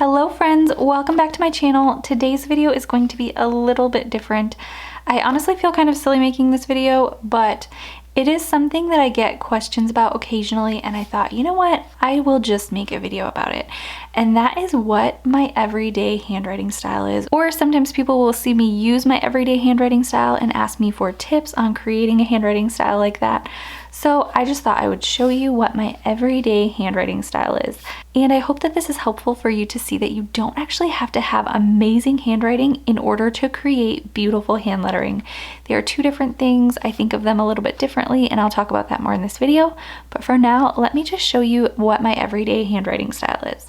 Hello friends, welcome back to my channel. Today's video is going to be a little bit different. I honestly feel kind of silly making this video, but it is something that I get questions about occasionally, and I thought, you know what, I will just make a video about it. And that is what my everyday handwriting style is. Or sometimes people will see me use my everyday handwriting style and ask me for tips on creating a handwriting style like that. So I just thought I would show you what my everyday handwriting style is. And I hope that this is helpful for you to see that you don't actually have to have amazing handwriting in order to create beautiful hand lettering. They are two different things. I think of them a little bit differently, and I'll talk about that more in this video. But for now, let me just show you what my everyday handwriting style is.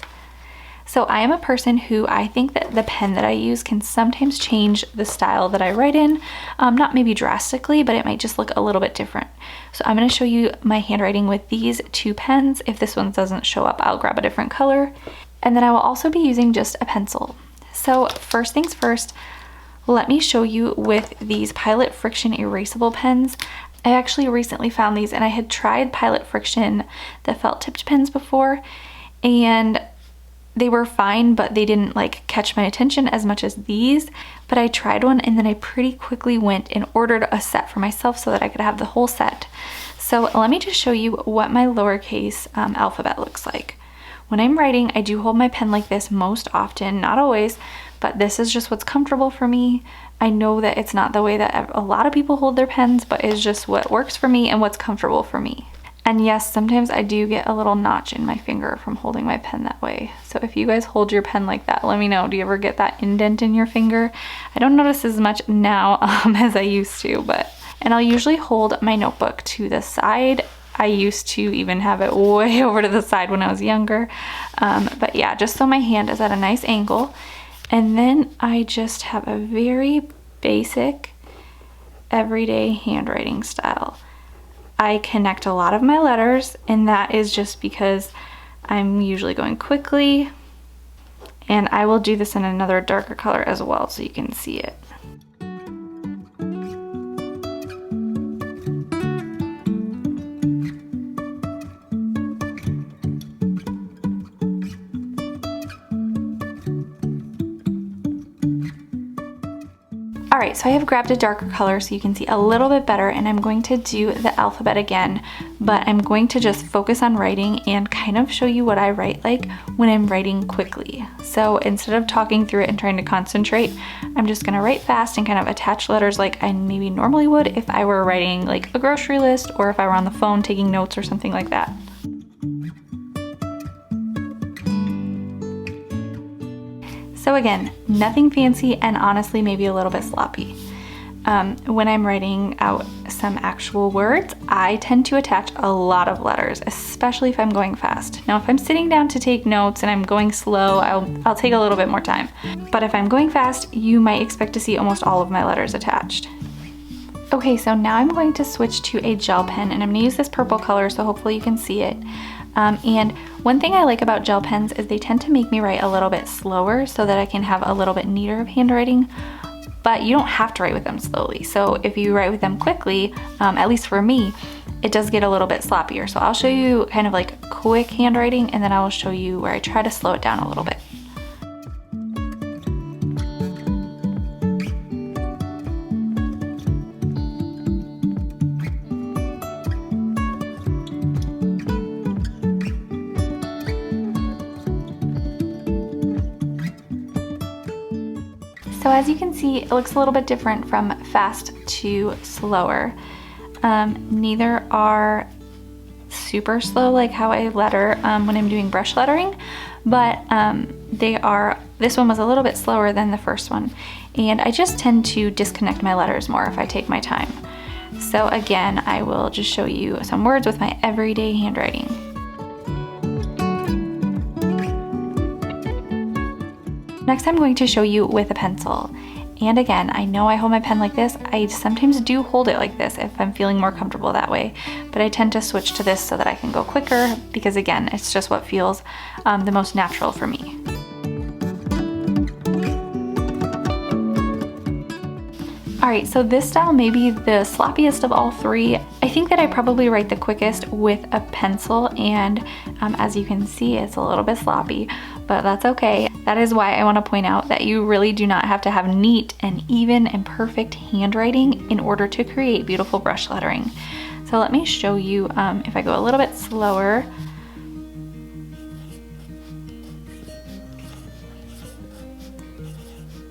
So I am a person who I think that the pen that I use can sometimes change the style that I write in. Not maybe drastically, but it might just look a little bit different. So I'm going to show you my handwriting with these two pens. If this one doesn't show up, I'll grab a different color. And then I will also be using just a pencil. So first things first, let me show you with these Pilot Friction erasable pens. I actually recently found these, and I had tried Pilot Friction, the felt tipped pens before, and they were fine, but they didn't like catch my attention as much as these. But I tried one, and then I pretty quickly went and ordered a set for myself so that I could have the whole set. So let me just show you what my lowercase alphabet looks like. When I'm writing, I do hold my pen like this most often, not always, but this is just what's comfortable for me. I know that it's not the way that a lot of people hold their pens, but it's just what works for me and what's comfortable for me. And yes, sometimes I do get a little notch in my finger from holding my pen that way. So if you guys hold your pen like that, let me know. Do you ever get that indent in your finger? I don't notice as much now as I used to, and I'll usually hold my notebook to the side. I used to even have it way over to the side when I was younger. But yeah, just so my hand is at a nice angle. And then I just have a very basic everyday handwriting style. I connect a lot of my letters, and that is just because I'm usually going quickly, and I will do this in another darker color as well so you can see it. Alright, so I have grabbed a darker color so you can see a little bit better, and I'm going to do the alphabet again, but I'm going to just focus on writing and kind of show you what I write like when I'm writing quickly. So instead of talking through it and trying to concentrate, I'm just going to write fast and kind of attach letters like I maybe normally would if I were writing like a grocery list, or if I were on the phone taking notes or something like that. So again, nothing fancy, and honestly maybe a little bit sloppy. When I'm writing out some actual words, I tend to attach a lot of letters, especially if I'm going fast. Now if I'm sitting down to take notes and I'm going slow, I'll take a little bit more time. But if I'm going fast, you might expect to see almost all of my letters attached. Okay, so now I'm going to switch to a gel pen, and I'm going to use this purple color so hopefully you can see it. And one thing I like about gel pens is they tend to make me write a little bit slower so that I can have a little bit neater of handwriting, but you don't have to write with them slowly. So if you write with them quickly, at least for me, it does get a little bit sloppier. So I'll show you kind of like quick handwriting, and then I will show you where I try to slow it down a little bit. So as you can see, it looks a little bit different from fast to slower. Neither are super slow like how I letter when I'm doing brush lettering, but this one was a little bit slower than the first one. And I just tend to disconnect my letters more if I take my time. So again, I will just show you some words with my everyday handwriting. Next, I'm going to show you with a pencil. And again, I know I hold my pen like this. I sometimes do hold it like this if I'm feeling more comfortable that way, but I tend to switch to this so that I can go quicker, because again, it's just what feels the most natural for me. All right, so this style may be the sloppiest of all three. I think that I probably write the quickest with a pencil, and as you can see, it's a little bit sloppy, but that's okay. That is why I want to point out that you really do not have to have neat and even and perfect handwriting in order to create beautiful brush lettering. So let me show you if I go a little bit slower.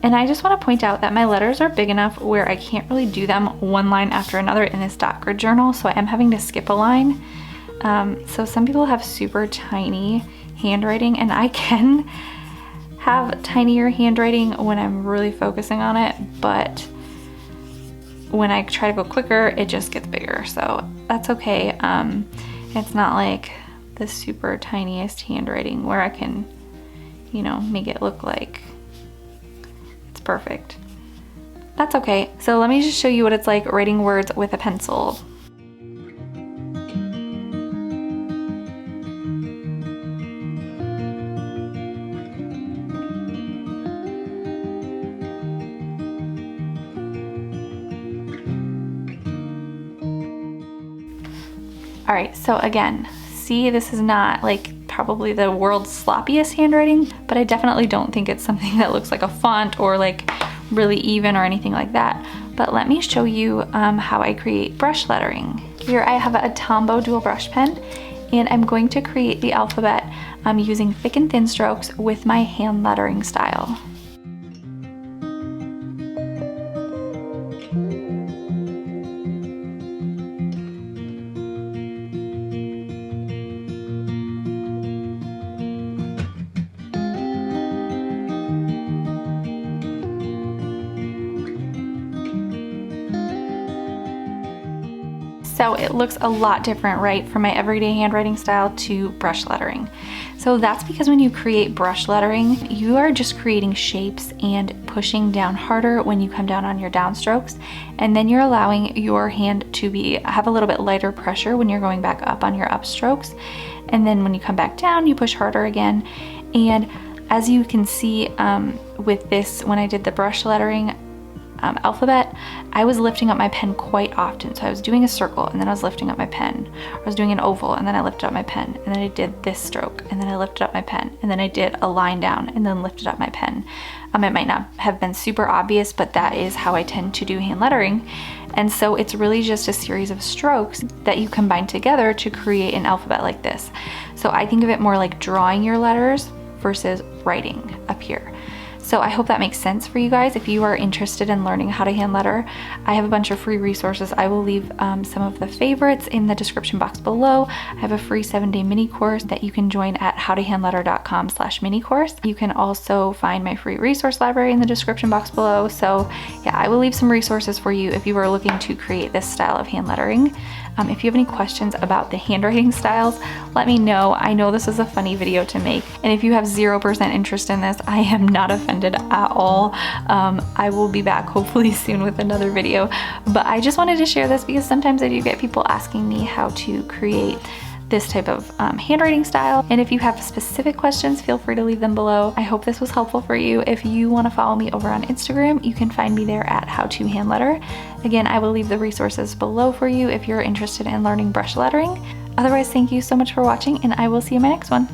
And I just want to point out that my letters are big enough where I can't really do them one line after another in this dot grid journal, so I am having to skip a line. So some people have super tiny handwriting, and I can have tinier handwriting when I'm really focusing on it, but when I try to go quicker, it just gets bigger, so that's okay. It's not like the super tiniest handwriting where I can, you know, make it look like perfect. That's okay. So let me just show you what it's like writing words with a pencil. All right, so again, see, this is not like probably the world's sloppiest handwriting, but I definitely don't think it's something that looks like a font or like really even or anything like that. But let me show you how I create brush lettering. Here I have a Tombow dual brush pen, and I'm going to create the alphabet using thick and thin strokes with my hand lettering style. So it looks a lot different, right, from my everyday handwriting style to brush lettering. So that's because when you create brush lettering, you are just creating shapes and pushing down harder when you come down on your downstrokes, and then you're allowing your hand to have a little bit lighter pressure when you're going back up on your upstrokes, and then when you come back down, you push harder again. And as you can see with this, when I did the brush lettering alphabet, I was lifting up my pen quite often. So I was doing a circle, and then I was lifting up my pen. I was doing an oval, and then I lifted up my pen, and then I did this stroke, and then I lifted up my pen, and then I did a line down, and then lifted up my pen. It might not have been super obvious, but that is how I tend to do hand lettering. And so it's really just a series of strokes that you combine together to create an alphabet like this. So I think of it more like drawing your letters versus writing up here. So I hope that makes sense for you guys. If you are interested in learning how to hand letter, I have a bunch of free resources. I will leave some of the favorites in the description box below. I have a free 7-day mini course that you can join at howtohandletter.com/mini course. You can also find my free resource library in the description box below. So yeah, I will leave some resources for you if you are looking to create this style of hand lettering. If you have any questions about the handwriting styles, let me know. I know this is a funny video to make, and if you have 0% interest in this, I am not offended at all. I will be back hopefully soon with another video, but I just wanted to share this because sometimes I do get people asking me how to create this type of handwriting style. And if you have specific questions, feel free to leave them below. I hope this was helpful for you. If you want to follow me over on Instagram, you can find me there at howtohandletter. Again, I will leave the resources below for you if you're interested in learning brush lettering. Otherwise, thank you so much for watching, and I will see you in my next one.